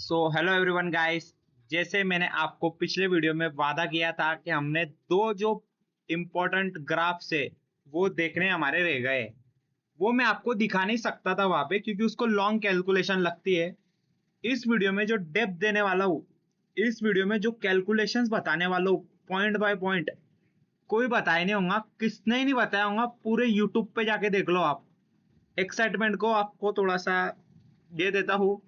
So hello everyone guys. जैसे मैंने आपको पिछले वीडियो में वादा किया था कि हमने दो जो इम्पोर्टेंट ग्राफ्स है वो देखने हमारे रह गए। वो मैं आपको दिखा नहीं सकता था वहां पे क्योंकि उसको लॉन्ग कैलकुलेशन लगती है। इस वीडियो में जो डेप्थ देने वाला हूँ, इस वीडियो में जो कैलकुलेशंस बताने वाला हूँ पॉइंट बाय पॉइंट, कोई बताया नहीं होगा, किसने ही नहीं बताया होगा। पूरे यूट्यूब पे जाके देख लो आप। एक्साइटमेंट को आपको थोड़ा सा दे देता हूँ।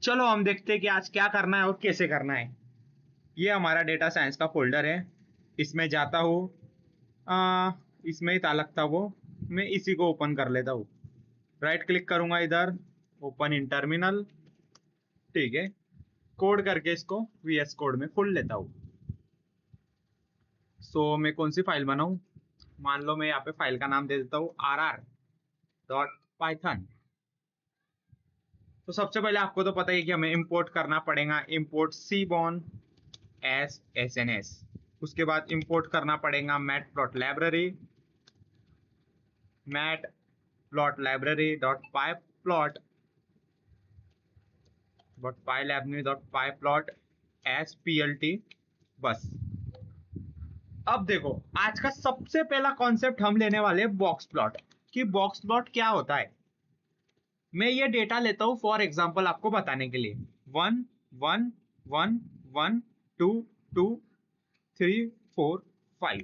चलो हम देखते हैं कि आज क्या करना है और कैसे करना है। ये हमारा डेटा साइंस का फोल्डर है, इसमें जाता हूँ। इसमें ही तालक था वो, मैं इसी को ओपन कर लेता हूँ। राइट क्लिक करूंगा इधर, ओपन इन टर्मिनल। ठीक है, कोड करके इसको वीएस कोड में खोल लेता हूँ। मैं कौन सी फाइल बनाऊं? मान लो मैं यहाँ पे फाइल का नाम दे देता हूँ rr.python। तो सबसे पहले आपको तो पता ही है कि हमें इंपोर्ट करना पड़ेगा, इंपोर्ट cbon as sns। उसके बाद इंपोर्ट करना पड़ेगा matplotlib dot pyplot as plt। बस। अब देखो, आज का सबसे पहला कॉन्सेप्ट हम लेने वाले हैं बॉक्स प्लॉट। कि बॉक्स प्लॉट क्या होता है। मैं ये डेटा लेता हूं फॉर एग्जांपल आपको बताने के लिए, 1 1 1 1 2 2 3 4 5।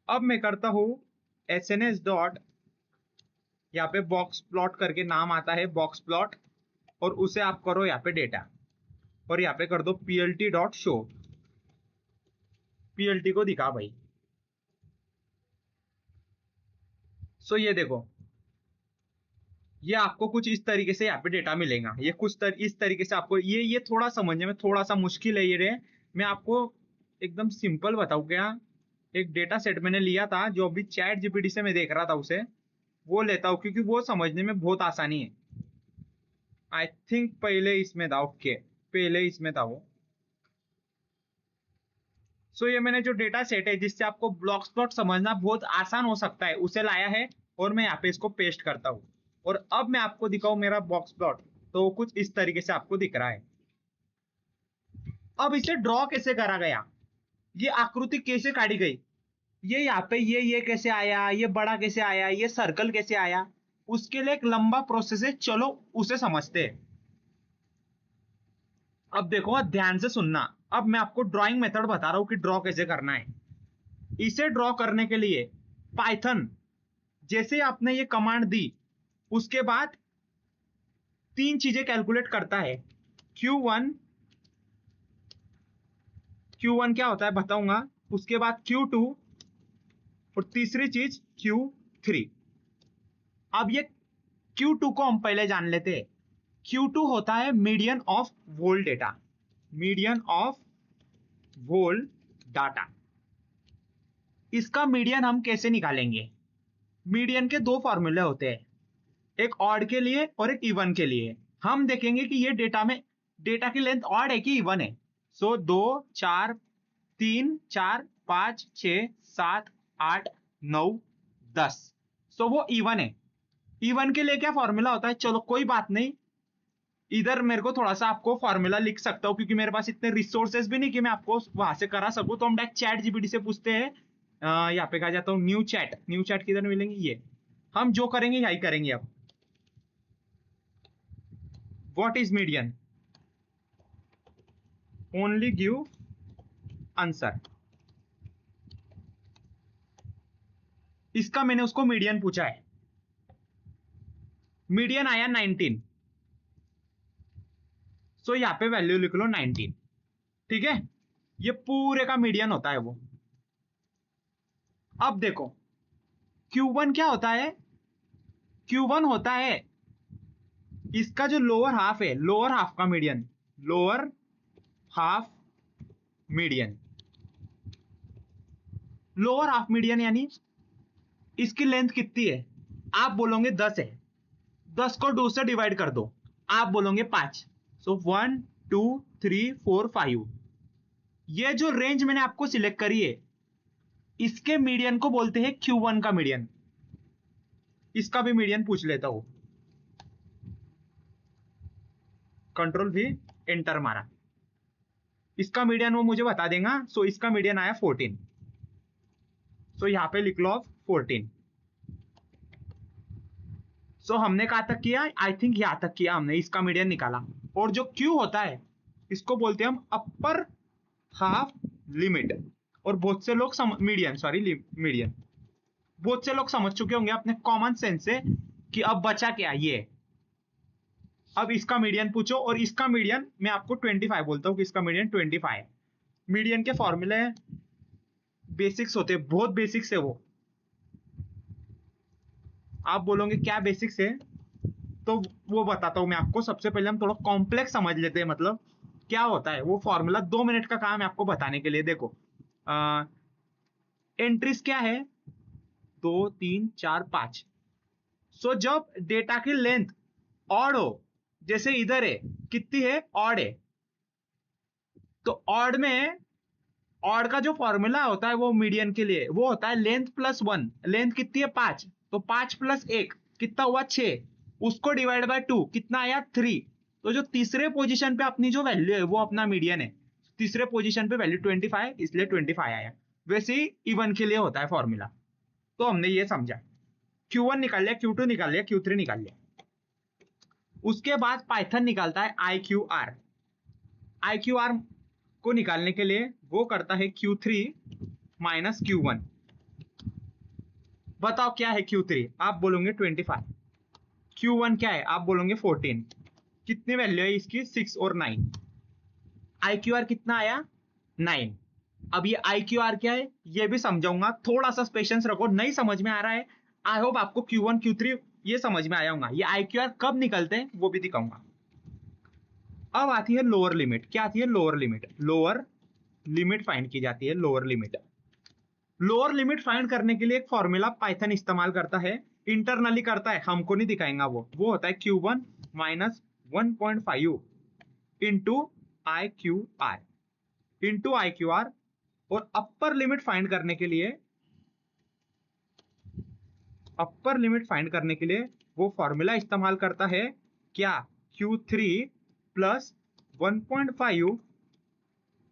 अब मैं करता हूं एसएनएस डॉट, यहाँ पे बॉक्स प्लॉट करके नाम आता है बॉक्स प्लॉट, और उसे आप करो यहाँ पे डेटा, और यहाँ पे कर दो plt डॉट शो। plt को दिखा भाई। ये देखो, ये आपको कुछ इस तरीके से यहाँ पे डेटा मिलेगा। ये कुछ इस तरीके से आपको ये थोड़ा समझने में थोड़ा सा मुश्किल है। ये रे, मैं आपको एकदम सिंपल बताऊं क्या। एक डेटा सेट मैंने लिया था जो अभी चैट जीपीटी से मैं देख रहा था, उसे वो लेता हूं क्योंकि वो समझने में बहुत आसानी है। आई थिंक पहले इसमें था। ओके, पहले इसमें था वो। ये मैंने जो डेटा सेट है जिससे आपको ब्लॉक्स प्लॉट समझना बहुत आसान हो सकता है, उसे लाया है और मैं यहाँ पे इसको पेस्ट करता हूँ। और अब मैं आपको दिखाऊं मेरा बॉक्स प्लॉट, तो वो कुछ इस तरीके से आपको दिख रहा है। अब इसे ड्रॉ कैसे करा गया, ये आकृति कैसे काटी गई, ये यहाँ पे ये कैसे आया, ये बड़ा कैसे आया, ये सर्कल कैसे आया, उसके लिए एक लंबा प्रोसेस है। चलो उसे समझते हैं। अब देखो, ध्यान से सुनना। अब मैं आपको ड्राइंग मेथड बता रहा हूं कि ड्रॉ कैसे करना है। इसे ड्रॉ करने के लिए पाइथन, जैसे आपने ये कमांड दी, उसके बाद तीन चीजें कैलकुलेट करता है। Q1, Q1 क्या होता है बताऊंगा, उसके बाद Q2, और तीसरी चीज Q3। अब ये Q2 को हम पहले जान लेते हैं। Q2 होता है median of whole data. Median of whole data. इसका मीडियन हम कैसे निकालेंगे? मीडियन के दो फॉर्मूले होते हैं, एक ऑड के लिए और एक इवन के लिए। हम देखेंगे कि ये डेटा की लेंथ ऑड है कि इवन है। 2 4 3 4 5 6 7 8 9 10। वो इवन है। इवन के लिए क्या फॉर्मूला होता है? चलो कोई बात नहीं, इधर मेरे को थोड़ा सा आपको फॉर्मूला लिख सकता हूं क्योंकि मेरे पास इतने रिसोर्सेज भी नहीं कि मैं आपको वहां से करा सकूं। तो हम डायरेक्ट चैट जीपीटी से पूछते हैं। यहाँ पे कहा जाता हूँ न्यू चैट। न्यू चैट किधर मिलेंगे? ये हम जो करेंगे यही करेंगे। अब what is median, only give answer. इसका मैंने उसको मीडियन पूछा है। मीडियन आया 19। यहाँ पे वैल्यू लिख लो 19। ठीक है, ये पूरे का मीडियन होता है वो। अब देखो, Q1 क्या होता है? Q1 होता है इसका जो लोअर हाफ है, लोअर हाफ का median. Lower half median, lower half median यानी इसकी लेंथ कितनी है? आप बोलोगे 10 है, 10 को 2 से डिवाइड कर दो। आप बोलोगे 5। 1 2 3 4 5। ये जो रेंज मैंने आपको सिलेक्ट करी है, इसके मीडियन को बोलते हैं Q1 का मीडियन। इसका भी मीडियन पूछ लेता हूं, कंट्रोल भी। एंटर मारा, इसका मीडियन वो मुझे बता देगा। सो इसका मीडियन आया 14। सो यहाँ पे लिख लो आप 14। सो हमने कहाँ तक किया? आई थिंक यहाँ तक किया हमने, इसका मीडियन निकाला। और जो क्यू होता है इसको बोलते हैं हम अपर हाफ लिमिट। और बहुत से लोग मीडियन, सॉरी मीडियन, बहुत से लोग समझ चुके होंगे अपने कॉमन सेंस से कि अब बचा क्या ये। अब इसका मीडियन पूछो, और इसका मीडियन मैं आपको 25 बोलता हूँ कि इसका मीडियन 25। मीडियन के फॉर्मूले बेसिक्स होते हैं, बहुत बेसिक्स है वो। आप बोलोगे क्या बेसिक्स है, तो वो बताता हूं मैं आपको। सबसे पहले हम थोड़ा कॉम्प्लेक्स समझ लेते हैं, मतलब क्या होता है वो फॉर्मूला। 2 मिनट का काम है आपको बताने के लिए। देखो एंट्रीज क्या है, 2 3 4 5। सो जब डेटा की लेंथ ऑड हो, जैसे इधर है कितनी है, ऑड है, तो ऑड में ऑड का जो फॉर्मूला होता है वो मीडियन के लिए वो होता है लेंथ प्लस 1। लेंथ कितनी है 5, तो 5 प्लस 1 कितना हुआ 6, उसको डिवाइड बाय 2 कितना आया 3। तो जो तीसरे पोजीशन पे अपनी जो वैल्यू है वो अपना मीडियन है। तीसरे पोजीशन पे वैल्यू 25, इसलिए 25 आया। वैसे ही इवन के लिए होता है फॉर्मूला। तो हमने ये समझा, Q1 निकाल लिया, Q2 निकाल लिया, Q3 निकाल लिया। उसके बाद पाइथन निकालता है IQR। IQR को निकालने के लिए वो करता है Q3 माइनस Q1। बताओ क्या है Q3, आप बोलोगे 25। Q1 क्या है, आप बोलोगे 14। कितनी वैल्यू है इसकी, 6 और 9। IQR कितना आया 9। अब ये IQR क्या है ये भी समझाऊंगा, थोड़ा सा पेशेंस रखो। नहीं समझ में आ रहा है, आई होप आपको Q1 Q3 ये समझ में आया होगा। ये IQR कब निकलते हैं वो भी दिखाऊंगा। अब आती है लोअर लिमिट। क्या आती है, lower limit. Lower limit find की जाती है, lower limit. Lower limit find करने के लिए एक फॉर्मूला पाइथन इस्तेमाल करता है, इंटरनली करता है, हमको नहीं दिखाएगा वो होता है Q1 माइनस 1.5 इंटू IQR। और अपर लिमिट फाइंड करने के लिए वो फॉर्मूला इस्तेमाल करता है क्या, Q3 plus 1.5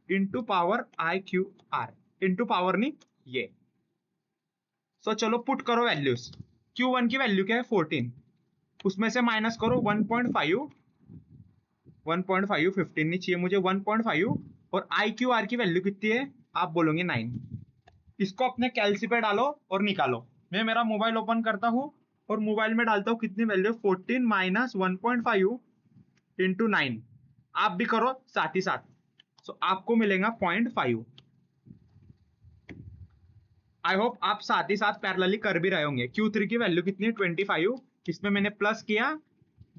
into power IQR। Into power नहीं ये। सो चलो पुट करो वैल्यूज। Q1 की वैल्यू क्या है 14, उसमें से माइनस करो 1.5। 1.5 15 नहीं चाहिए मुझे, 1.5। और IQR की वैल्यू कितनी है, आप बोलोगे 9। इसको अपने कैलसी पे डालो और निकालो। मैं मेरा मोबाइल ओपन करता हूं और मोबाइल में डालता हूं कितनी वैल्यू, 14 माइनस 1.5 इंटू 9। आप भी करो साथ ही साथ। सो आपको मिलेगा 0.5। आई होप आप साथ ही साथ पैरेलली कर भी रहे होंगे। Q3 की वैल्यू कितनी है 25, इसमें मैंने प्लस किया,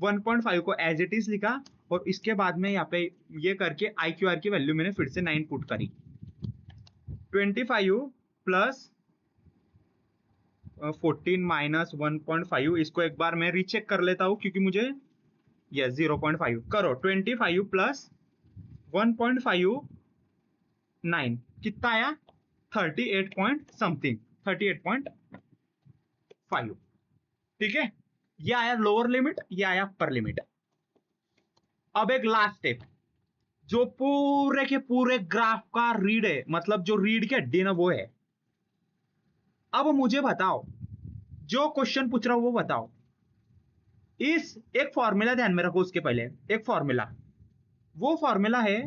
1.5 को एज इट इज लिखा, और इसके बाद में यहाँ पे ये करके IQR की वैल्यू मैंने फिर से 9 पुट करी। 25 प्लस 14 माइनस 1.5, इसको एक बार मैं रीचेक कर लेता हूं क्योंकि मुझे ये 0.5 करो। 25 प्लस 1.5 9 कितना आया, 38 पॉइंट समथिंग, 38.5। ठीक है, ये आया लोअर लिमिट, ये आया अपर लिमिट। अब एक लास्ट स्टेप, जो पूरे के पूरे ग्राफ का रीड है, मतलब जो रीड के हड्डी ना वो है। अब मुझे बताओ, जो क्वेश्चन पूछ रहा हूं वो बताओ। इस एक फॉर्मूला ध्यान में रखो, उसके पहले एक फॉर्मूला, वो फॉर्मूला है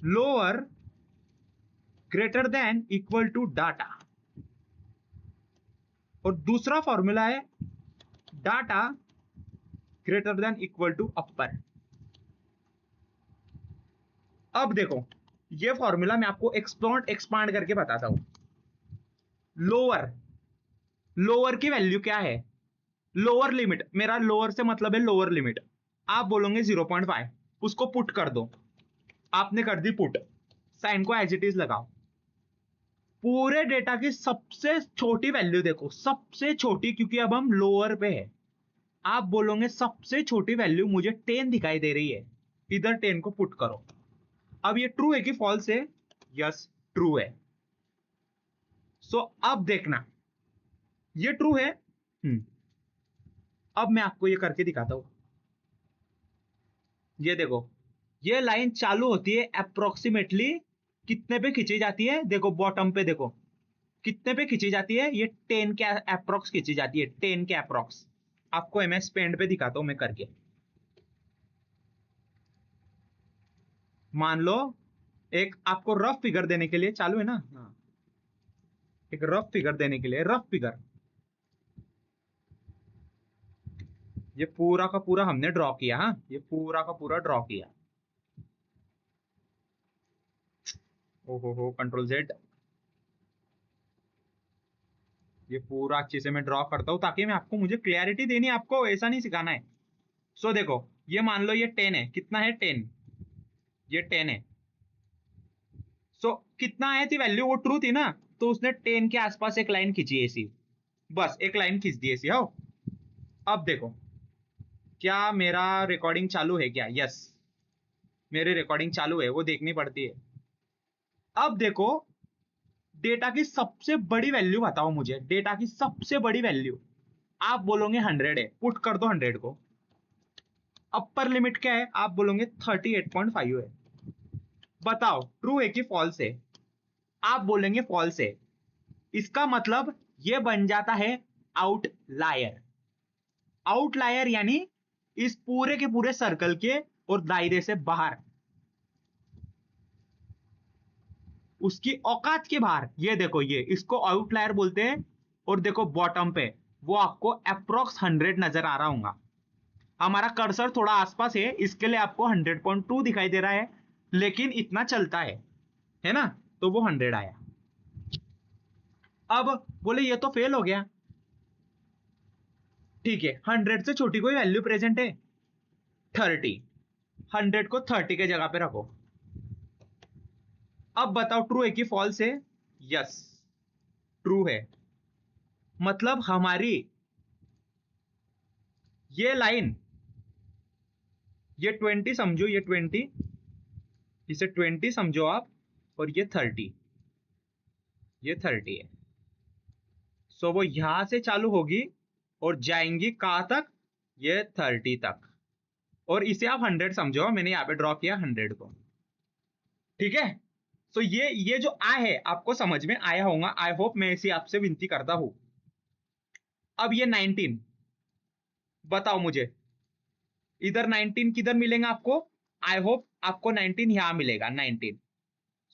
lower greater than equal to data, और दूसरा फॉर्मूला है data greater than equal to upper. अब देखो ये फॉर्मूला मैं आपको एक्सपांड करके बताता हूं। लोअर की वैल्यू क्या है, लोअर लिमिट, मेरा लोअर से मतलब है लोअर लिमिट, आप बोलोगे 0.5, उसको पुट कर दो। आपने कर दी पुट, साइन को एज इट इज लगाओ। पूरे डेटा की सबसे छोटी वैल्यू देखो, सबसे छोटी, क्योंकि अब हम लोअर पे है। आप बोलोगे सबसे छोटी वैल्यू मुझे 10 दिखाई दे रही है, इधर 10 को पुट करो। अब ये ट्रू है कि फॉल्स है, यस ट्रू है। सो अब देखना ये ट्रू है। अब मैं आपको ये करके दिखाता हूं। ये देखो ये लाइन चालू होती है अप्रोक्सीमेटली कितने पे खींची जाती है, देखो बॉटम पे देखो कितने पे खींची जाती है, ये 10 के अप्रोक्स खींची जाती है, 10 के अप्रोक्स। आपको एमएस पेंट पे दिखाता हूं मैं करके। मान लो एक आपको रफ फिगर देने के लिए, चालू है ना, हाँ, एक रफ फिगर देने के लिए, रफ फिगर ये पूरा का पूरा हमने ड्रॉ किया, हाँ ये पूरा का पूरा ड्रॉ किया। हो कंट्रोल जेड, ये पूरा अच्छे से मैं ड्रॉ करता हूं ताकि मैं आपको, मुझे क्लियरिटी देनी है, आपको ऐसा नहीं सिखाना है। सो देखो ये मान लो ये 10 है, कितना है 10, ये 10 है। सो कितना आया थी वैल्यू, वो ट्रू थी ना, तो उसने 10 के आसपास एक लाइन खींची ऐसी, बस एक लाइन खींच दी ऐसी। हो अब देखो क्या मेरा रिकॉर्डिंग चालू है क्या, यस मेरी रिकॉर्डिंग चालू है, वो देखनी पड़ती है। अब देखो डेटा की सबसे बड़ी वैल्यू बताओ मुझे, डेटा की सबसे बड़ी वैल्यू। आप बोलोगे 100 है, पुट कर दो 100 को। अपर लिमिट क्या है, आप बोलोगे 38.5 है। बताओ ट्रू है कि फॉल्स है, आप बोलेंगे फॉल्स है। इसका मतलब ये बन जाता है आउटलायर। आउटलायर यानी इस पूरे के पूरे सर्कल के और दायरे से बाहर, उसकी औकात के बाहर। ये देखो ये इसको आउटलायर बोलते हैं। और देखो बॉटम पे वो आपको अप्रोक्स 100 नजर आ रहा होगा। हमारा कर्सर थोड़ा आसपास है, इसके लिए आपको 100.2 दिखाई दे रहा है, लेकिन इतना चलता है ना, तो वो 100 आया। अब बोले ये तो फेल हो गया, ठीक है 100 से छोटी कोई वैल्यू प्रेजेंट है, 30, 100 को 30 के जगह पे रखो। अब बताओ ट्रू है कि फॉल्स है, यस ट्रू है। मतलब हमारी ये लाइन, ये 20 समझो, ये 20, इसे 20 समझो आप, और ये 30, ये 30 है। सो वो यहां से चालू होगी और जाएंगी कहां तक, ये 30 तक। और इसे आप 100 समझो, मैंने यहां पे ड्रॉ किया 100 को, ठीक है। सो ये जो आ है आपको समझ में आया होगा, आई होप, मैं इसी आपसे विनती करता हूं। अब ये 19, बताओ मुझे इधर 19 किधर मिलेगा आपको, आई होप आपको 19 यहां मिलेगा 19।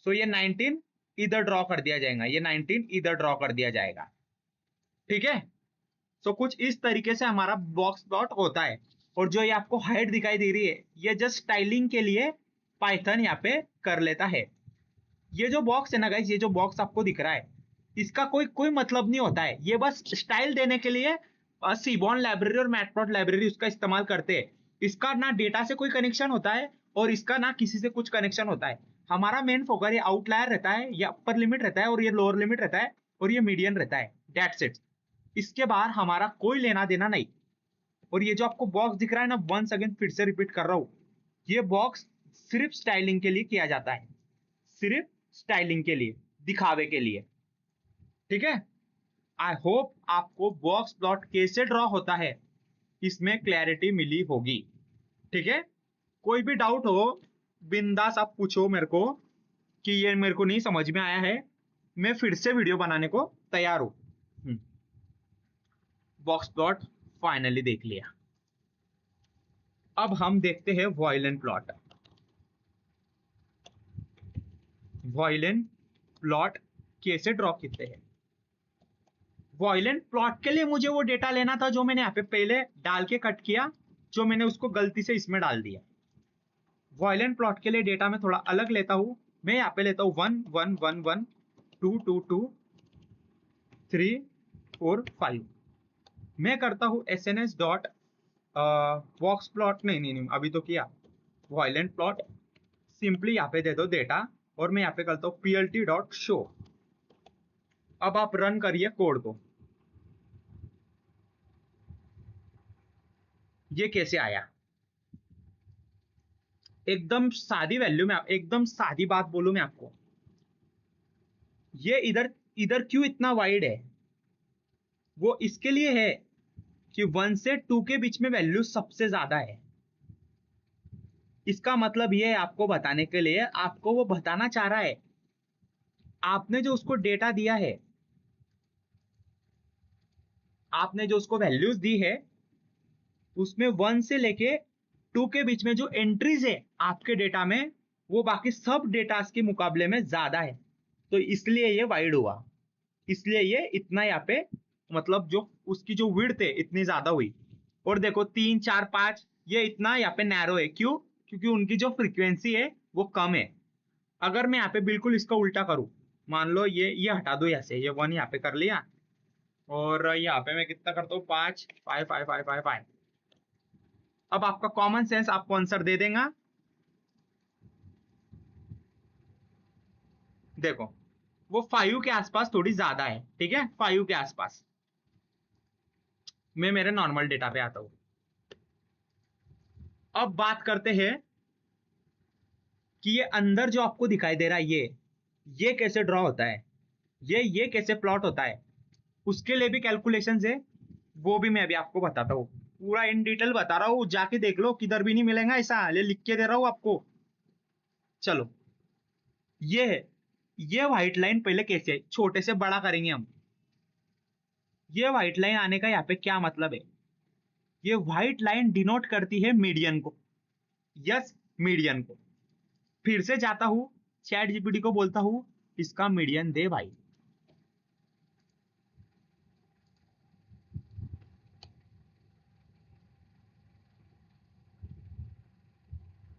सो ये 19 इधर ड्रॉ कर दिया जाएगा, ये 19 इधर ड्रॉ कर दिया जाएगा, ठीक है। सो कुछ इस तरीके से हमारा बॉक्स प्लॉट होता है। और जो ये आपको हाइट दिखाई दे रही है, ये जस्ट स्टाइलिंग के लिए पाइथन यहाँ पे कर लेता है। ये जो बॉक्स है ना गाइस, ये जो बॉक्स आपको दिख रहा है, इसका कोई कोई मतलब नहीं होता है, ये बस स्टाइल देने के लिए सीबॉर्न लाइब्रेरी और मैटप्लॉट लाइब्रेरी उसका इस्तेमाल करते हैं। इसका ना डेटा से कोई कनेक्शन होता है और इसका ना किसी से कुछ कनेक्शन होता है। हमारा मेन फोकस ये आउटलायर रहता है, ये अपर लिमिट रहता है, और ये लोअर लिमिट रहता है, और ये मीडियन रहता है, दैट्स इट। इसके बाहर हमारा कोई लेना देना नहीं। और ये जो आपको बॉक्स दिख रहा है ना, वंस अगेन फिर से रिपीट कर रहा हूं, ये बॉक्स सिर्फ स्टाइलिंग के लिए किया जाता है, सिर्फ स्टाइलिंग के लिए, दिखावे के लिए, ठीक है। आई होप आपको बॉक्स प्लॉट कैसे ड्रॉ होता है इसमें क्लैरिटी मिली होगी, ठीक है। कोई भी डाउट हो बिंदास आप पूछो मेरे को कि ये मेरे को नहीं समझ में आया है, मैं फिर से वीडियो बनाने को तैयार हूं। बॉक्स प्लॉट फाइनली देख लिया। अब हम देखते हैं वॉयलेंट प्लॉट। वॉयलेंट प्लॉट कैसे ड्रॉ करते हैं। वॉयलेंट प्लॉट के लिए मुझे वो डेटा लेना था जो मैंने यहाँ पे पहले डाल के कट किया, जो मैंने उसको गलती से इसमें डाल दिया। वॉयलेंट प्लॉट के लिए डेटा मैं थोड़ा अलग लेता हूं, मैं यहाँ पे लेता हूं 1 1 1 1 2 2 2 3 4 5। मैं करता हूं एसएनएस डॉट बॉक्स प्लॉट, नहीं अभी तो किया, वॉयलेंट प्लॉट सिंपली यहाँ पे दे दो डेटा, और मैं यहाँ पे करता हूँ plt डॉट शो। अब आप रन करिए कोड को। ये कैसे आया, एकदम सादी वैल्यू में, एकदम सादी बात बोलूं मैं आपको, ये इधर इधर क्यों इतना वाइड है, वो इसके लिए है कि 1 से 2 के बीच में वैल्यू सबसे ज्यादा है। इसका मतलब ये है आपको बताने के लिए, आपको वो बताना चाह रहा है आपने जो उसको डेटा दिया है, आपने जो उसको वैल्यूज दी है, उसमें 1 से लेके 2 के बीच में जो एंट्रीज है आपके डेटा में, वो बाकी सब डेटास के मुकाबले में ज्यादा है, तो इसलिए ये वाइड हुआ, इसलिए ये इतना यहाँ पे, मतलब जो उसकी जो विड्थ है इतनी ज्यादा हुई। और देखो 3 4 5 ये इतना यहाँ पे नैरो है, क्यों? क्योंकि उनकी जो फ्रीक्वेंसी है वो कम है। अगर मैं यहाँ पे बिल्कुल इसका उल्टा करूं, मान लो ये हटा दो यहाँ से, ये 1 यहाँ पे कर लिया, और यहाँ पे मैं कितना करता हूँ 5 5 5 5 5 5। अब आपका कॉमन सेंस आपको आंसर दे देगा। देखो वो 5 के आसपास थोड़ी ज्यादा है, ठीक है, 5 के आसपास। मैं मेरे नॉर्मल डेटा पे आता हूं। अब बात करते हैं कि ये अंदर जो आपको दिखाई दे रहा है ये कैसे ड्रॉ होता है, ये कैसे प्लॉट होता है, उसके लिए भी कैलकुलेशंस है, वो भी मैं अभी आपको बताता हूँ। पूरा इन डिटेल बता रहा हूँ, जाके देख लो, किधर भी नहीं मिलेगा ऐसा, ये लिख के दे रहा हूँ आपको। चलो ये है, ये व्हाइट लाइन पहले कैसे है, छोटे से बड़ा करेंगे हम। ये व्हाइट लाइन आने का यहाँ पे क्या मतलब है? ये व्हाइट लाइन डिनोट करती है मीडियन को। यस, मीडियन को। फिर से जाता हूं, चैट जीपीटी को बोलता हूं इसका मीडियन दे भाई।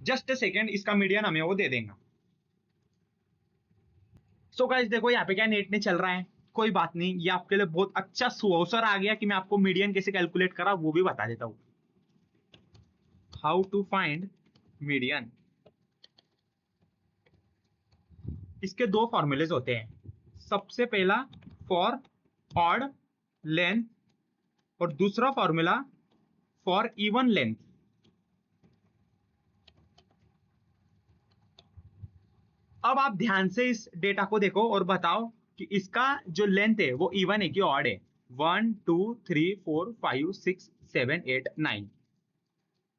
जस्ट सेकेंड, इसका मीडियन हमें वो दे देगा। सो गाइस देखो यहाँ पे क्या नेट नहीं चल रहा है, कोई बात नहीं, ये आपके लिए बहुत अच्छा अवसर आ गया कि मैं आपको मीडियन कैसे कैलकुलेट करा वो भी बता देता हूं। How to find median. इसके दो फॉर्मूलेज होते हैं। सबसे पहला फॉर ऑड लेंथ, और दूसरा फॉर्मूला फॉर इवन लेंथ। अब आप ध्यान से इस डेटा को देखो और बताओ कि इसका जो लेंथ है वो इवन है कि ऑड है। 1 2 3 4 5 6 7 8 9।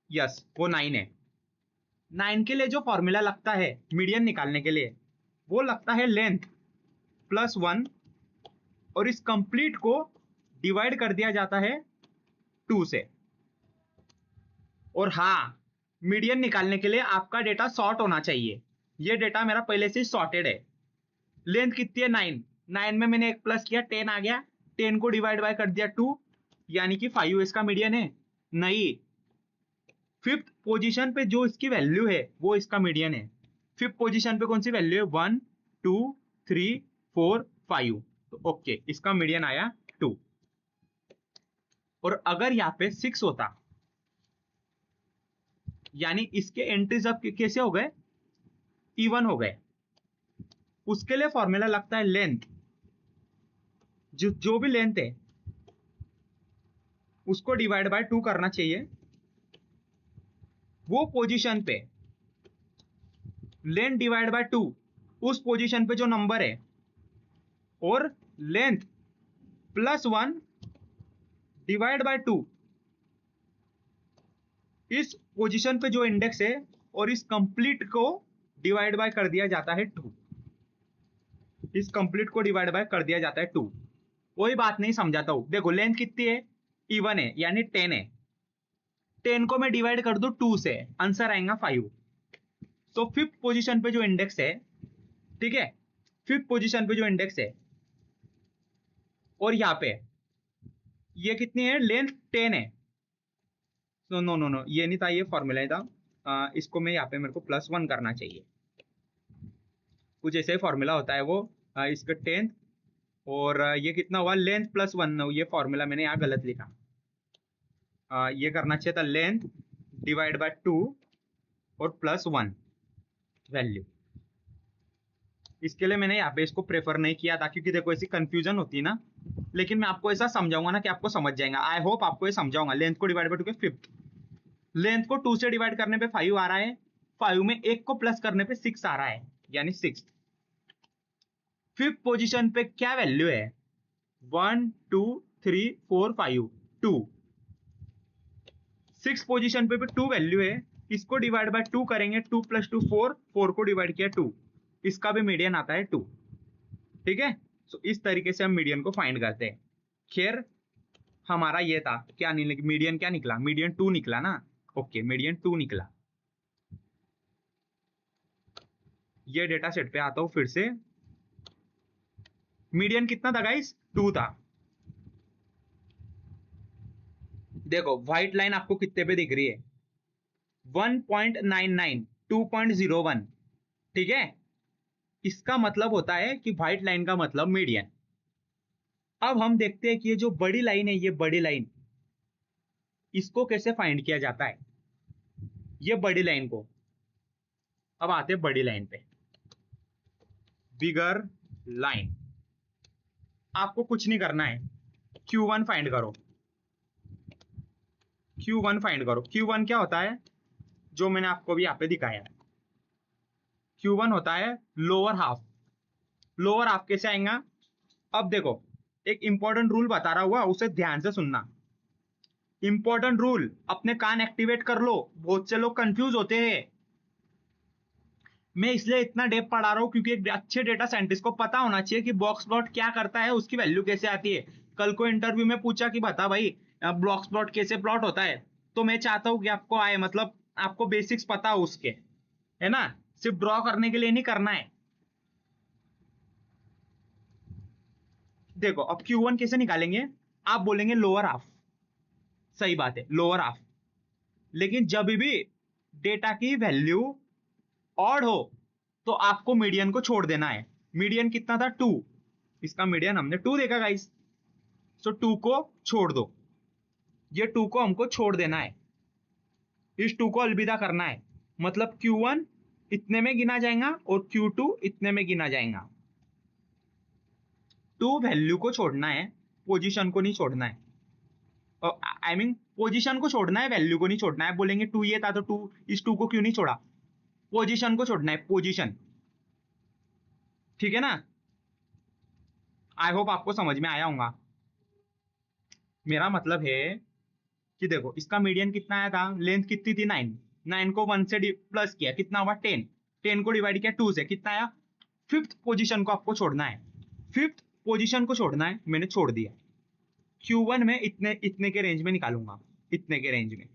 यस, वो 9 है। 9 के लिए जो फॉर्मूला लगता है मीडियन निकालने के लिए, वो लगता है लेंथ प्लस 1, और इस कंप्लीट को डिवाइड कर दिया जाता है 2 से। और हाँ, मीडियन निकालने के लिए आपका डेटा सॉर्ट होना चाहिए। ये डेटा मेरा पहले से सॉर्टेड है। लेंथ कितनी है 9, 9 में मैंने एक प्लस किया 10 आ गया, 10 को डिवाइड बाय कर दिया 2, यानी कि 5 इसका मीडियन है नहीं। फिफ्थ पोजीशन पे जो इसकी वैल्यू है वो इसका मीडियन है। फिफ्थ पोजीशन पे कौन सी वैल्यू है? 1 2 3 4 5, तो ओके, इसका मीडियन आया 2। और अगर यहाँ पे 6 होता, यानी इसके एंट्रीज अब कैसे हो गए? इवन हो गए। उसके लिए फॉर्मूला लगता है लेंथ, जो भी लेंथ है उसको डिवाइड बाय 2 करना चाहिए। वो पोजीशन पे लेंथ डिवाइड बाय 2, उस पोजीशन पे जो नंबर है, और लेंथ प्लस 1 डिवाइड बाय 2, इस पोजीशन पे जो इंडेक्स है, और इस कंप्लीट को डिवाइड बाय कर दिया जाता है 2। इस कंप्लीट को डिवाइड बाय कर दिया जाता है 2। कोई बात नहीं, समझाता हूं। देखो लेंथ कितनी है? इवन है, यानी 10 है। 10 को मैं डिवाइड कर दूं 2 से, आंसर आएगा 5। तो फिफ्थ पोजीशन पे जो इंडेक्स है, ठीक है, फिफ्थ पोजीशन पे जो इंडेक्स है, और यहाँ पे ये कितनी है? लेंथ 10 है। नो नो नो नो, ये नहीं था, ये फॉर्मूला था। इसको मैं यहाँ पे मेरे को +1 करना चाहिए। कुछ ऐसे फॉर्मूला होता है वो, इसका 10th, और ये कितना हुआ? लेंथ +1। ये फॉर्मूला मैंने यहाँ गलत लिखा। ये करना चाहिए था लेंथ डिवाइड बाय 2 और +1 वैल्यू। इसके लिए मैंने यहाँ पे इसको प्रेफर नहीं किया था, क्योंकि देखो ऐसी कंफ्यूजन होती है ना। लेकिन मैं आपको ऐसा समझाऊंगा ना कि आपको समझ जाएगा। आई होप आपको ये समझाऊंगा। लेंथ को डिवाइड बाय 2 के फिफ्थ, लेंथ को 2 से डिवाइड करने पे 5 आ रहा है, 5 में 1 को प्लस करने पे 6 आ रहा है, यानी 6। फिफ्थ पोजीशन पे क्या वैल्यू है? 1 2 3 4 5 2। सिक्स पोजीशन पे भी 2 वैल्यू है, इसको डिवाइड बाय 2 करेंगे, 2 + 2 4, 4 को डिवाइड किया 2, इसका भी मीडियन आता है 2। ठीक है, तो इस तरीके से हम मीडियन को फाइंड करते हैं। खैर हमारा ये था क्या, मीडियन क्या निकला, मीडियन 2 निकला ना। ओके, मीडियन 2 निकला। ये डेटा सेट पे आता हूं फिर से। मीडियन कितना था गाइस, 2 था। देखो व्हाइट लाइन आपको कितने पे दिख रही है, 1.99, 2.01। ठीक है, इसका मतलब होता है कि व्हाइट लाइन का मतलब मीडियन। अब हम देखते हैं कि ये जो बड़ी लाइन है, ये बड़ी लाइन, इसको कैसे फाइंड किया जाता है। ये बड़ी लाइन को, अब आते हैं बड़ी लाइन पे, बिगर लाइन। आपको कुछ नहीं करना है, Q1 फाइंड करो, Q1 फाइंड करो। Q1 क्या होता है, जो मैंने आपको भी यहाँ पे दिखाया है। Q1 होता है लोअर हाफ। लोअर हाफ कैसे आएगा, अब देखो एक इंपॉर्टेंट रूल बता रहा हुआ, उसे ध्यान से सुनना। इंपॉर्टेंट रूल, अपने कान एक्टिवेट कर लो, बहुत से लोग कंफ्यूज होते हैं। मैं इसलिए इतना डेप पढ़ा रहा हूं क्योंकि एक अच्छे डेटा साइंटिस्ट को पता होना चाहिए कि बॉक्स प्लॉट क्या करता है, उसकी वैल्यू कैसे आती है। कल को इंटरव्यू में पूछा कि बता भाई बॉक्स प्लॉट कैसे प्लॉट होता है, तो मैं चाहता हूं कि आपको आए, मतलब आपको बेसिक्स पता हो उसके, है ना, सिर्फ ड्रॉ करने के लिए नहीं करना है। देखो अब Q1 कैसे निकालेंगे, आप बोलेंगे लोअर हाफ, सही बात है लोअर हाफ, लेकिन जब भी डेटा की वैल्यू ऑड हो तो आपको मीडियन को छोड़ देना है। मीडियन कितना था, 2, इसका मीडियन हमने 2 देखा गाइस, सो 2 को छोड़ दो, ये 2 को हमको छोड़ देना है, इस 2 को अलविदा करना है। मतलब Q1 इतने में गिना जाएगा और Q2 इतने में गिना जाएगा। 2 वैल्यू को छोड़ना है, पोजीशन को नहीं छोड़ना है। आई मीन पोजीशन को छोड़ना है, वैल्यू को नहीं छोड़ना है। बोलेंगे 2 ये था तो 2, इस 2 को क्यों नहीं छोड़ा, पोजीशन को छोड़ना है, पोजीशन। ठीक है ना, आई होप आपको समझ में आया होगा। मेरा मतलब है कि देखो इसका मीडियन कितना आया था, लेंथ कितनी थी 9, 9 को 1 से प्लस किया, कितना हुआ 10, 10 को डिवाइड किया 2 से, कितना आया, फिफ्थ पोजीशन को आपको छोड़ना है। फिफ्थ पोजीशन को छोड़ना है, मैंने छोड़ दिया। Q1 में इतने इतने के रेंज में निकालूंगा, इतने के रेंज में,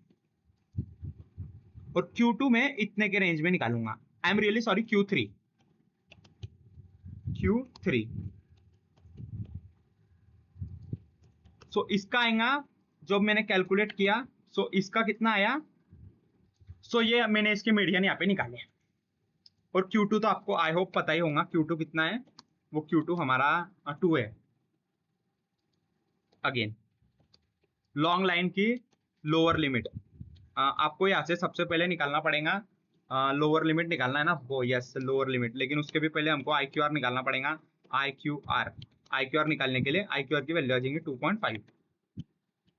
और Q2 में इतने के रेंज में निकालूंगा। I am really sorry, Q3, Q3। सो इसका आएगा, जो मैंने कैलकुलेट किया, सो इसका कितना आया, सो ये मैंने इसके मीडियन यहाँ पे निकाले। और Q2 तो आपको आई होप पता ही होगा, Q2 कितना है, वो Q2 हमारा 2 है। अगेन लॉन्ग लाइन की लोअर लिमिट, आपको यहाँ से सबसे पहले निकालना पड़ेगा, लोअर लिमिट निकालना है ना आपको, यस लोअर लिमिट, लेकिन उसके भी पहले हमको IQR निकालना पड़ेगा। IQR निकालने के लिए IQR की वैल्यू आ जाएंगी 2.5।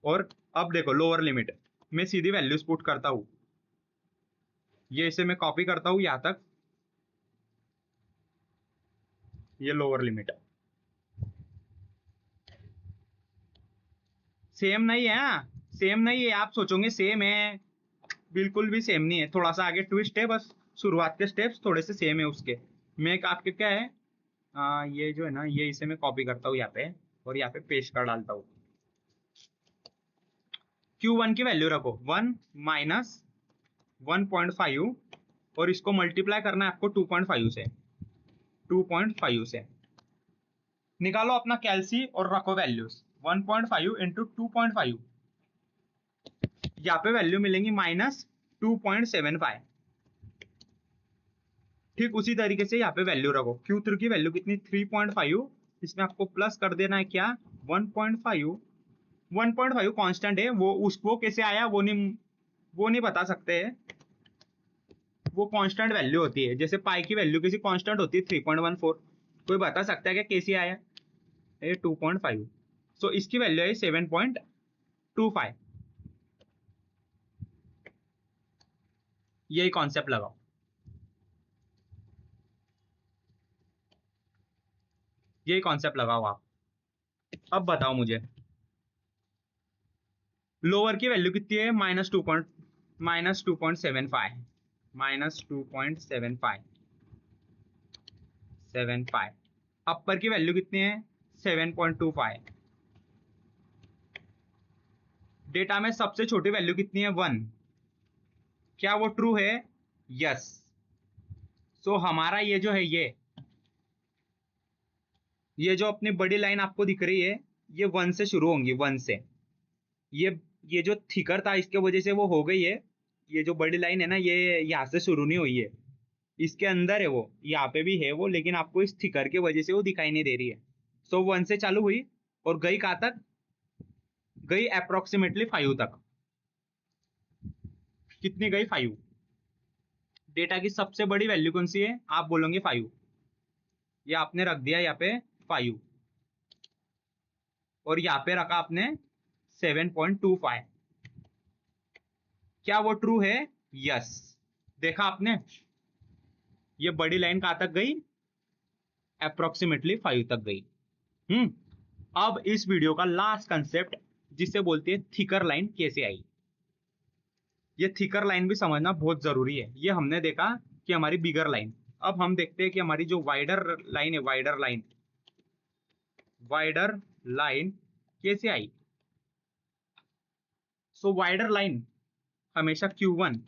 और अब देखो लोअर लिमिट, मैं सीधी वैल्यूज पुट करता हूँ, ये इसे मैं कॉपी करता हूँ यहाँ तक, ये लोअर लिमिट सेम नहीं है, सेम नहीं है, आप सोचोगे सेम है, बिल्कुल भी सेम नहीं है, थोड़ा सा आगे ट्विस्ट है बस, शुरुआत के स्टेप्स थोड़े से सेम है उसके। मैं एक आपके क्या है, ये जो है ना, ये इसे मैं कॉपी करता हूँ यहाँ पे और यहाँ पे पेस्ट कर डालता हूँ। Q1 की वैल्यू रखो 1 माइनस 1.5 और इसको मल्टीप्लाई करना है आपको 2.5 से, 2.5 से निकालो अपना कैलसी और रखो वैल्यूज, 1.5 इंटू 2.5, यहाँ पे वैल्यू मिलेंगी -2.75। ठीक उसी तरीके से यहाँ पे वैल्यू रखो, Q3 की वैल्यू कितनी 3.5, इसमें आपको प्लस कर देना है क्या 1.5, 1.5 कांस्टेंट है, वो उसको कैसे आया वो नहीं बता सकते है, वो कांस्टेंट वैल्यू होती है, जैसे पाई की वैल्यू किसी कांस्टेंट होती है 3.14, कोई बता सकता है क्या कैसे आया, ये 2.5, सो इसकी वैल्यू है 7.25। यही कॉन्सेप्ट लगाओ, यही कॉन्सेप्ट लगाओ आप। अब बताओ मुझे लोअर की वैल्यू कितनी है, -2.5, -2.75, -2.75 अपर की वैल्यू कितनी है 7.25। डेटा में सबसे छोटी वैल्यू कितनी है 1। क्या वो ट्रू है? यस। सो हमारा ये जो है ये जो अपनी बड़ी लाइन आपको दिख रही है ये 1 से शुरू होंगी, 1 से। ये जो थिकर था इसके वजह से वो हो गई है। ये जो बड़ी लाइन है ना ये यहाँ से शुरू नहीं हुई है, इसके अंदर है वो, यहाँ पे भी है वो, लेकिन आपको इस थिकर की वजह से वो दिखाई नहीं दे रही है। सो 1 से चालू हुई और गई कहाँ तक? गई अप्रोक्सीमेटली 5 तक। कितनी गई? 5। डेटा की सबसे बड़ी वैल्यू कौन सी है? आप बोलोगे 5। ये आपने रख दिया यहाँ पे 5 और यहाँ पे रखा आपने 7.25। क्या वो ट्रू है? यस। देखा आपने, ये बड़ी लाइन कहां तक गई? अप्रोक्सीमेटली 5 तक गई। अब इस वीडियो का लास्ट कंसेप्ट जिसे बोलते हैं थिकर लाइन कैसे आई। ये थिकर लाइन भी समझना बहुत जरूरी है। ये हमने देखा कि हमारी बिगर लाइन। अब हम देखते हैं कि हमारी जो वाइडर लाइन है, वाइडर लाइन कैसे आई। सो वाइडर लाइन हमेशा Q1,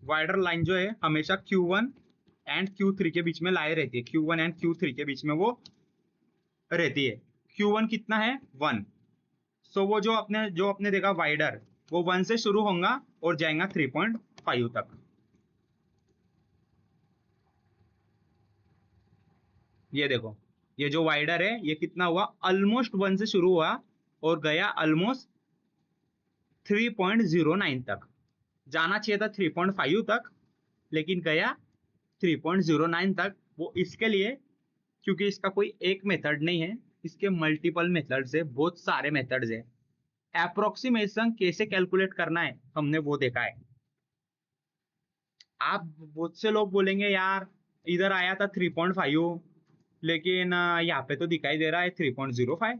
वाइडर लाइन जो है हमेशा Q1 एंड Q3 के बीच में लाए रहती है। Q1 एंड Q3 के बीच में वो रहती है। Q1 कितना है? 1। सो वो जो अपने देखा वाइडर, वो 1 से शुरू होगा और जाएगा 3.5 तक। ये देखो, ये जो वाइडर है ये कितना हुआ? ऑलमोस्ट 1 से शुरू हुआ और गया ऑलमोस्ट 3.09 तक। जाना चाहिए था 3.5 तक, लेकिन गया 3.09 तक। वो इसके लिए क्योंकि इसका कोई एक मेथड नहीं है, इसके मल्टीपल मेथड्स है, बहुत सारे मेथड्स है। अप्रोक्सीमेशन कैसे कैलकुलेट करना है हमने वो देखा है। आप बहुत से लोग बोलेंगे यार इधर आया था 3.5 लेकिन यहाँ पे तो दिखाई दे रहा है 3.05।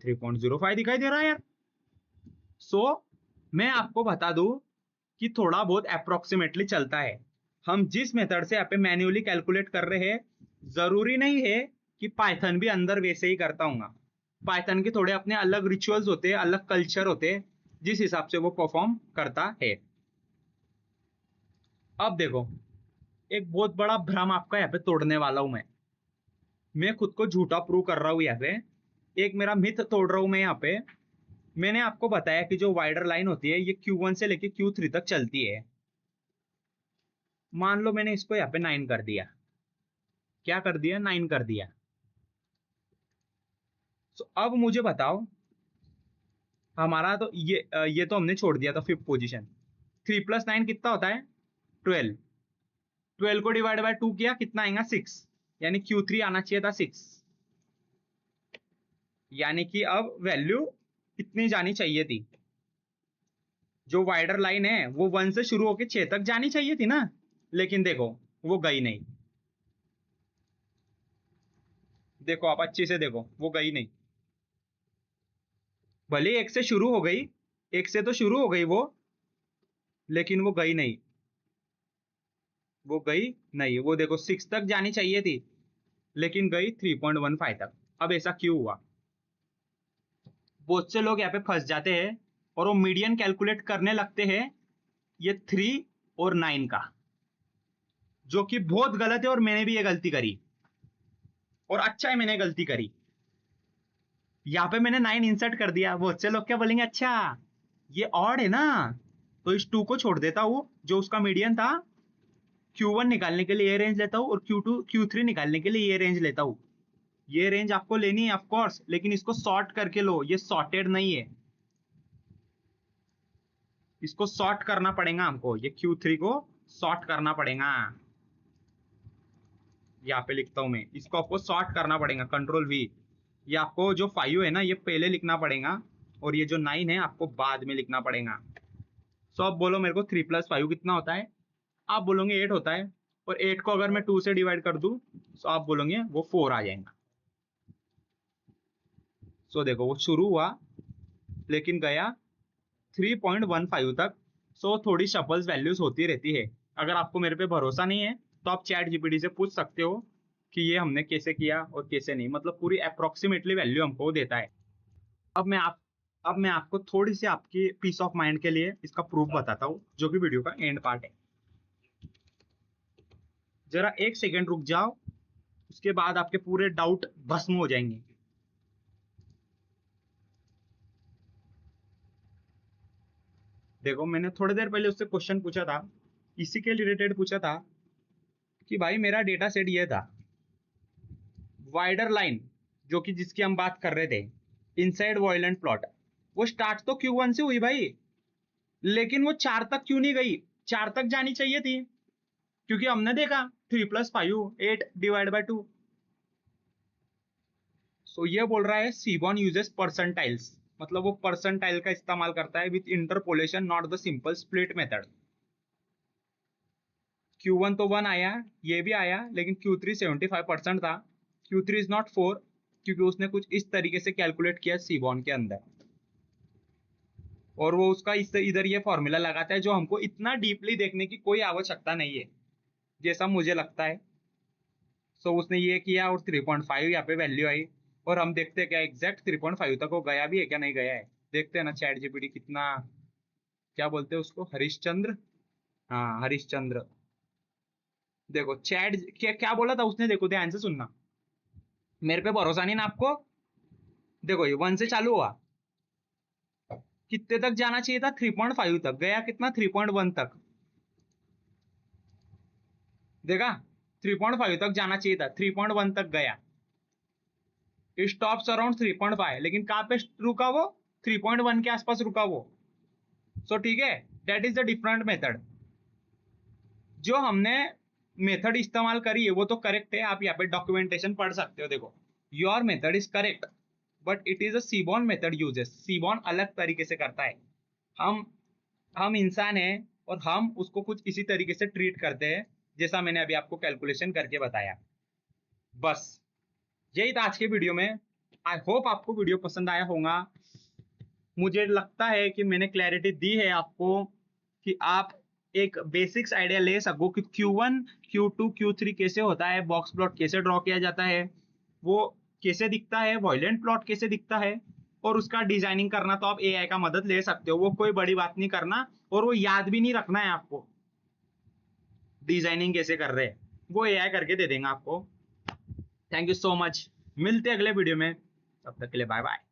3.05 दिखाई दे रहा है यार। सो मैं आपको बता दूं कि थोड़ा बहुत अप्रोक्सीमेटली चलता है। हम जिस मेथड से यहाँ पे मैन्युअली कैलकुलेट कर रहे हैं, जरूरी नहीं है कि पाइथन भी अंदर वैसे ही करता हूँ। पाइथन के थोड़े अपने अलग रिचुअल्स होते हैं, अलग कल्चर होते हैं, जिस हिसाब से वो परफॉर्म करता है। अब देखो, एक बहुत बड़ा भ्रम आपका यहाँ पे तोड़ने वाला हूं मैं खुद को झूठा प्रूव कर रहा हूं यहाँ पे। एक मेरा मिथ तोड़ रहा हूं मैं यहाँ पे। मैंने आपको बताया कि जो वाइडर लाइन होती है ये Q1 से लेके Q3 तक चलती है। मान लो मैंने इसको यहाँ पे 9 कर दिया। क्या कर दिया? 9 कर दिया। तो अब मुझे बताओ, हमारा तो ये तो हमने छोड़ दिया था 5th पोजीशन। 3 + 9 कितना होता है? 12। 12 को डिवाइड बाय 2 किया, कितना आएगा? 6। यानी Q3 आना चाहिए था 6। यानी कि अब वैल्यू कितनी जानी चाहिए थी? जो वाइडर लाइन है वो 1 से शुरू होकर 6 तक जानी चाहिए थी ना, लेकिन देखो वो गई नहीं। देखो आप अच्छे से देखो, वो गई नहीं। भले 1 से शुरू हो गई, 1 से तो शुरू हो गई वो, लेकिन वो गई नहीं। वो गई नहीं। वो देखो 6 तक जानी चाहिए थी, लेकिन गई 3.15 तक। अब ऐसा क्यों हुआ? बहुत से लोग यहाँ पे फंस जाते हैं और वो मीडियन कैलकुलेट करने लगते हैं ये 3 और 9 का, जो कि बहुत गलत है। और मैंने भी ये गलती करी, और अच्छा है मैंने गलती करी। यहाँ पे मैंने 9 इंसर्ट कर दिया। बहुत से लोग क्या बोलेंगे, अच्छा ये ऑड है ना, तो इस 2 को छोड़ देता हूं जो उसका मीडियन था। Q1 निकालने के लिए ये रेंज लेता हूं और Q2 Q3 निकालने के लिए ये रेंज लेता हूं। ये रेंज आपको लेनी है ऑफकोर्स, लेकिन इसको सॉर्ट करके लो। ये सॉर्टेड नहीं है, इसको सॉर्ट करना पड़ेगा हमको। ये Q3 को सॉर्ट करना पड़ेगा। यहाँ पे लिखता हूं मैं, इसको आपको सॉर्ट करना पड़ेगा, Ctrl+V। ये आपको जो 5 है ना ये पहले लिखना पड़ेगा, और ये जो 9 है आपको बाद में लिखना पड़ेगा। सो अब बोलो मेरे को 3 + 5 कितना होता है? आप बोलोगे 8 होता है। और 8 को अगर मैं 2 से डिवाइड कर दूं तो आप बोलोगे वो 4 आ जाएगा। सो देखो वो शुरू हुआ लेकिन गया 3.15 तक। सो थोड़ी शफल्स वैल्यूज होती रहती है। अगर आपको मेरे पे भरोसा नहीं है तो आप चैट जीपीटी से पूछ सकते हो कि ये हमने कैसे किया और कैसे नहीं, मतलब पूरी अप्रोक्सीमेटली वैल्यू हमको देता है। अब मैं आप अब मैं आपको थोड़ी सी आपकी पीस ऑफ माइंड के लिए इसका प्रूफ बताता हूँ, जो कि वीडियो का एंड पार्ट है। जरा 1 सेकेंड रुक जाओ, उसके बाद आपके पूरे डाउट भस्म हो जाएंगे। देखो, मैंने थोड़ी देर पहले उससे क्वेश्चन पूछा था, इसी के रिलेटेड पूछा था कि भाई मेरा डेटा सेट ये था, वाइडर लाइन जो कि जिसकी हम बात कर रहे थे, इनसाइड वॉयलेंट प्लॉट, वो स्टार्ट तो Q1 से हुई भाई, लेकिन वो 4 तक क्यों नहीं गई? 4 तक जानी चाहिए थी, क्योंकि हमने देखा 3 + 5 8 / 2। सो ये बोल रहा है सीबॉन यूजेस परसेंटाइल्स, मतलब वो परसेंटाइल का इस्तेमाल करता है with interpolation, not the simple split method. Q1 तो 1 आया, ये भी आया, लेकिन Q3 75% था। Q3 इज नॉट 4, क्योंकि उसने कुछ इस तरीके से कैलकुलेट किया सीबॉन के अंदर, और वो उसका इधर ये फॉर्मूला लगाता है जो हमको इतना डीपली देखने की कोई आवश्यकता नहीं है, जैसा मुझे लगता है। सो उसने ये किया और 3.5 यहाँ पे वैल्यू आई, और हम देखते हैं क्या एग्जैक्ट 3.5 तक वो गया भी है क्या नहीं गया है। देखते हैं ना चैट जीपीटी कितना, क्या बोलते हैं उसको, हरिश्चंद्र। हाँ, हरिश्चंद्र। देखो चैट क्या क्या बोला था उसने, देखो ध्यान से सुनना, मेरे पे भरोसा नहीं ना आपको। देखो ये 1 से चालू हुआ, कितने तक जाना चाहिए था? 3.5 तक गया, कितना 3.1 तक। देखा, 3.5 तक जाना चाहिए था, 3.1 तक गया, स्टॉप्स अराउंड 3.5, लेकिन कहां पे रुका वो? 3.1 के आसपास रुका वो। सो ठीक है, that is the different method. जो हमने मेथड इस्तेमाल करी है वो तो करेक्ट है, आप यहाँ पे डॉक्यूमेंटेशन पढ़ सकते हो। देखो, your method is correct but it is a सीबॉन मेथड यूजेस, सीबॉन अलग तरीके से करता है। हम इंसान हैं और हम उसको कुछ इसी तरीके से ट्रीट करते हैं, जैसा मैंने अभी आपको कैलकुलेशन करके बताया। बस यही था आज के वीडियो में। आई होप आपको वीडियो पसंद आया होगा। मुझे लगता है कि मैंने क्लैरिटी दी है आपको कि आप एक बेसिक्स आइडिया ले सको कि Q1 Q2 Q3 कैसे होता है, बॉक्स प्लॉट कैसे ड्रॉ किया जाता है, वो कैसे दिखता है, वॉयलेंट प्लॉट कैसे दिखता है, और उसका डिजाइनिंग करना तो आप AI का मदद ले सकते हो, वो कोई बड़ी बात नहीं करना, और वो याद भी नहीं रखना है आपको डिजाइनिंग कैसे कर रहे हैं, वो AI करके दे देंगे आपको। थैंक यू सो मच, मिलते हैं अगले वीडियो में, तब तक के लिए बाय बाय।